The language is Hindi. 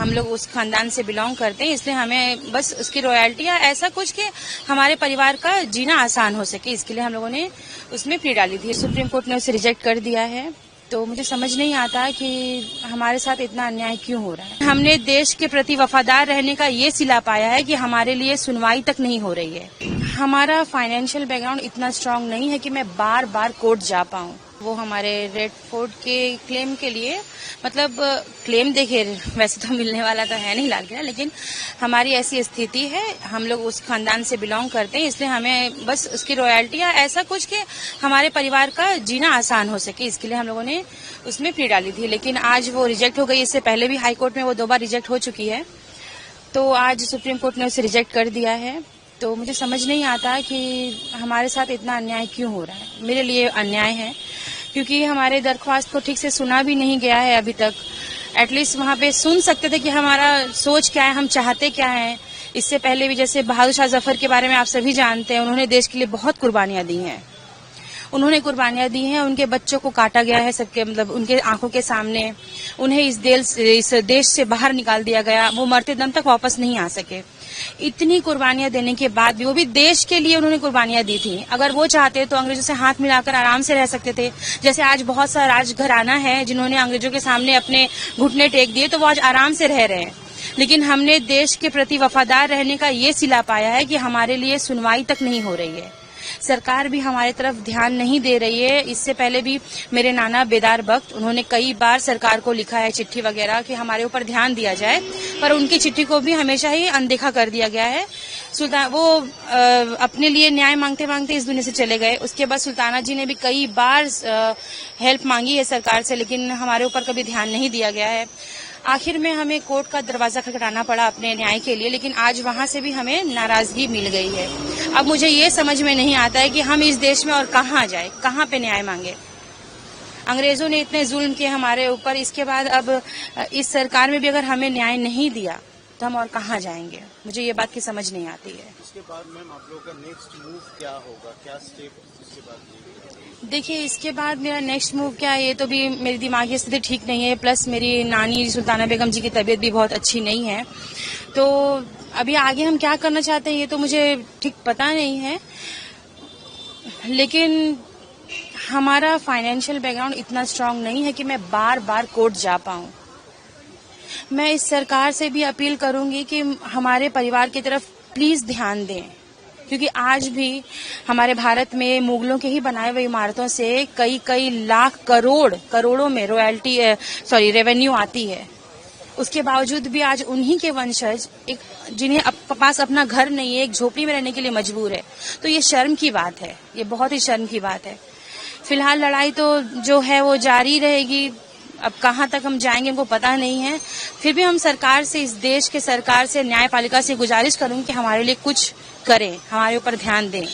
हम लोग उस खानदान से बिलोंग करते हैं, इसलिए हमें बस उसकी रॉयल्टी या ऐसा कुछ कि हमारे परिवार का जीना आसान हो सके, इसके लिए हम लोगों ने उसमें प्ली डाली थी। सुप्रीम कोर्ट ने उसे रिजेक्ट कर दिया है, तो मुझे समझ नहीं आता कि हमारे साथ इतना अन्याय क्यों हो रहा है। हमने देश के प्रति वफादार रहने का ये सिला पाया है कि हमारे लिए सुनवाई तक नहीं हो रही है। हमारा फाइनेंशियल बैकग्राउंड इतना स्ट्रांग नहीं है कि मैं बार बार कोर्ट जा पाऊं। वो हमारे रेड फोर्ट के क्लेम के लिए, मतलब क्लेम देखिए वैसे तो मिलने वाला तो है नहीं लाल किला, लेकिन हमारी ऐसी स्थिति है, हम लोग उस खानदान से बिलोंग करते हैं, इसलिए हमें बस उसकी रॉयल्टी या ऐसा कुछ कि हमारे परिवार का जीना आसान हो सके, इसके लिए हम लोगों ने उसमें प्ली डाली थी। लेकिन आज वो रिजेक्ट हो गई। इससे पहले भी हाई कोर्ट में वो 2 बार रिजेक्ट हो चुकी है, तो आज सुप्रीम कोर्ट ने उसे रिजेक्ट कर दिया है। तो मुझे समझ नहीं आता कि हमारे साथ इतना अन्याय क्यों हो रहा है। मेरे लिए अन्याय है क्योंकि हमारे दरख्वास्त को ठीक से सुना भी नहीं गया है अभी तक। एटलीस्ट वहाँ पे सुन सकते थे कि हमारा सोच क्या है, हम चाहते क्या हैं। इससे पहले भी जैसे बहादुर शाह जफर के बारे में आप सभी जानते हैं, उन्होंने देश के लिए बहुत कुर्बानियां दी हैं। उनके बच्चों को काटा गया है सबके, मतलब उनके आंखों के सामने। उन्हें इस देश से बाहर निकाल दिया गया, वो मरते दम तक वापस नहीं आ सके। इतनी कुर्बानियां देने के बाद भी, वो भी देश के लिए उन्होंने कुर्बानियां दी थी। अगर वो चाहते तो अंग्रेजों से हाथ मिलाकर आराम से रह सकते थे। जैसे आज बहुत सा राजघराना है जिन्होंने अंग्रेजों के सामने अपने घुटने टेक दिए, तो वो आज आराम से रह रहे हैं। लेकिन हमने देश के प्रति वफादार रहने का ये सिला पाया है कि हमारे लिए सुनवाई तक नहीं हो रही है। सरकार भी हमारे तरफ ध्यान नहीं दे रही है। इससे पहले भी मेरे नाना बेदार बख्त, उन्होंने कई बार सरकार को लिखा है चिट्ठी वगैरह कि हमारे ऊपर ध्यान दिया जाए, पर उनकी चिट्ठी को भी हमेशा ही अनदेखा कर दिया गया है। वो अपने लिए न्याय मांगते मांगते इस दुनिया से चले गए। उसके बाद सुल्ताना जी ने भी कई बार हेल्प मांगी है सरकार से, लेकिन हमारे ऊपर कभी ध्यान नहीं दिया गया है। आखिर में हमें कोर्ट का दरवाजा खटखटाना पड़ा अपने न्याय के लिए, लेकिन आज वहां से भी हमें नाराजगी मिल गई है। अब मुझे ये समझ में नहीं आता है कि हम इस देश में और कहाँ जाए, कहाँ पे न्याय मांगे। अंग्रेजों ने इतने जुल्म किए हमारे ऊपर, इसके बाद अब इस सरकार में भी अगर हमें न्याय नहीं दिया तो हम और कहाँ जाएंगे। मुझे ये बात की समझ नहीं आती है। इसके बाद मैम आप लोगों का नेक्स्ट मूव क्या होगा, क्या स्टेप इसके बाद? देखिए, इसके बाद मेरा नेक्स्ट मूव क्या है, ये तो भी मेरी दिमागी स्थिति ठीक नहीं है, प्लस मेरी नानी सुल्ताना बेगम जी की तबीयत भी बहुत अच्छी नहीं है। तो अभी आगे हम क्या करना चाहते हैं ये तो मुझे ठीक पता नहीं है, लेकिन हमारा फाइनेंशियल बैकग्राउंड इतना स्ट्रांग नहीं है कि मैं बार बार कोर्ट जा पाऊं। मैं इस सरकार से भी अपील करूंगी कि हमारे परिवार की तरफ प्लीज ध्यान दें, क्योंकि आज भी हमारे भारत में मुगलों के ही बनाए हुए इमारतों से कई लाख करोड़ों में रेवेन्यू आती है। उसके बावजूद भी आज उन्हीं के वंशज जिन्हें पास अपना घर नहीं है, एक झोपड़ी में रहने के लिए मजबूर है। तो ये शर्म की बात है, ये बहुत ही शर्म की बात है। फिलहाल लड़ाई तो जो है वो जारी रहेगी, अब कहाँ तक हम जाएंगे हमको पता नहीं है। फिर भी हम सरकार से, इस देश के सरकार से, न्यायपालिका से गुजारिश करूंगी कि हमारे लिए कुछ करें, हमारे ऊपर ध्यान दें।